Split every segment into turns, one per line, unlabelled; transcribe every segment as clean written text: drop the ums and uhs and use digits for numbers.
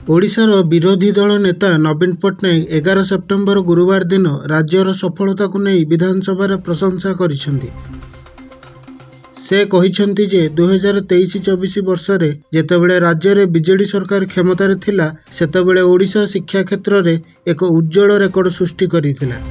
ओडिशार विरोधी दल नेता नवीन पट्टनायक 11 सेप्टेम्बर गुरुवार दिन राज्यर सफलता को नहीं विधानसभा प्रशंसा करिसेंती। से कहिसेंती जे 2023-24 वर्ष रे जेतेबेले राज्य रे बीजेडी सरकार क्षमतार थिला सेतेबेले ओडिशा शिक्षा क्षेत्र रे एक उज्जवल रेकर्ड सृष्टि करिथिला।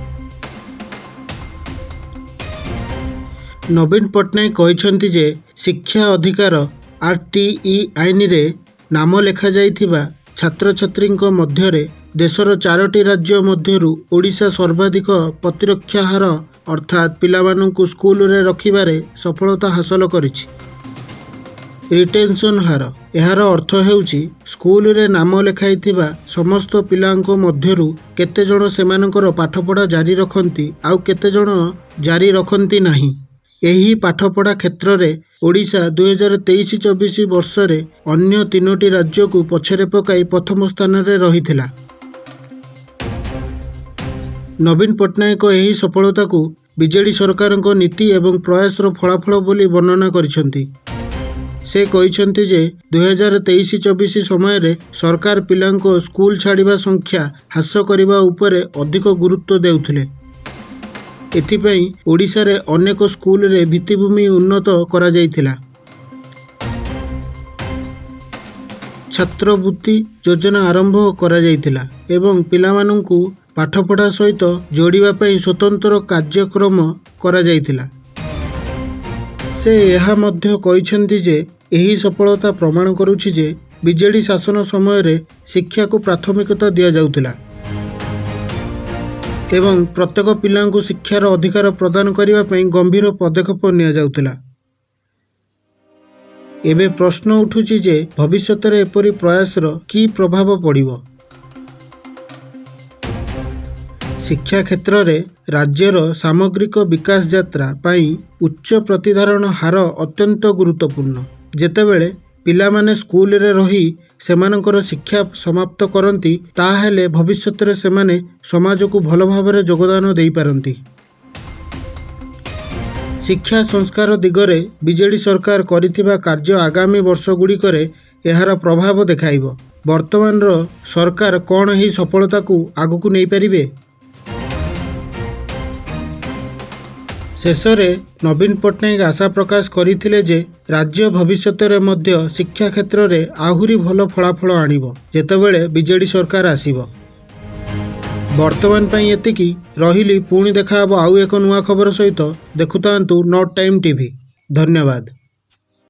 नवीन पट्टनायक कहिसेंती जे शिक्षा अधिकार आरटीई आईन रे नाम लेखा जाइथिबा छात्र छात्री मध्य देशर 4टी राज्य मध्यरु ओडिशा सर्वाधिक प्रतिरक्षा हार अर्थात पिलामानंकु स्कूल रे रखिबारे सफलता हासिल करिछि। रिटेंशन हार यार अर्थ हेउछि स्कूल रे नाम लेखाइथिबा समस्त पिलांको मध्यरु केते जण सेमानकर पाठपढ़ा जारी रखंती आउ केते जण जारी रखंती नाही। एही पाठपढ़ा क्षेत्र रे ओडिशा 2023-24 वर्ष रे अन्य 3टी राज्य को पछरे पकाई प्रथम स्थान रे रहिथिला। नवीन पट्टनायक एही सफलता को बीजेडी सरकार को नीति एवं प्रयासर फलाफल बोली वर्णना करिसेंती। से कहिसेंती जे 2023-24 समय रे सरकार पिलांको स्कूल छाड़िबा संख्या ह्रास करिबा उपरे अधिक गुरुत्व देउथिले। एथिपाई ओडिशा रे अनेक स्कूल रे भित्तिभूमि उन्नत करा जाइथिला। छात्रवृत्ति योजना आरंभ करा जाइथिला एवं पिलामानंकु पाठपढ़ा सहित जोड़िबा पई स्वतंत्र कार्यक्रम करा जाइथिला। से यहा मध्य कहिसेंती जे एही सफलता प्रमाण करुछि जे बीजेडी शासन समय रे शिक्षा को प्राथमिकता दिया जाउथिला एवं प्रत्येक पिलांकु शिक्षार अधिकार प्रदान करिबा पई गंभीर पदक्षेप निया जाउथिला। एबे प्रश्न उठुछि जे भविष्यत रे एपरि प्रयासर की प्रभाव पड़िबो। शिक्षा क्षेत्र रे राज्यर सामग्रिक विकास यात्रा पाई उच्च प्रतिधारण हार अत्यंत गुरुत्वपूर्ण। जेतेबेले पिलामाने स्कूल रे रही सेमानकर शिक्षा समाप्त करती ताहेले भविष्यत रे सेमाने समाज को भल भाव योगदान दे पारंती। शिक्षा संस्कार दिगरे बीजेडी सरकार करिथिबा कार्य आगामी वर्ष गुड़िकरे एहार प्रभाव देखाइबो। वर्तमान सरकार कौन ही सफलता को आगकू नहीं पारिबे। शेषरे नवीन पट्टनायक आशा प्रकाश करथिले जे राज्य भविष्यत रे मध्य शिक्षा क्षेत्र रे आहुरी भल फलाफल आनिबो जेतेबेले बीजेडी सरकार आसीबो। वर्तमान पई एतिकी रहिली पुणी देखाबो आउ एक नुआ खबर सहित। देखुतांतु नॉट टाइम टीवी। धन्यवाद।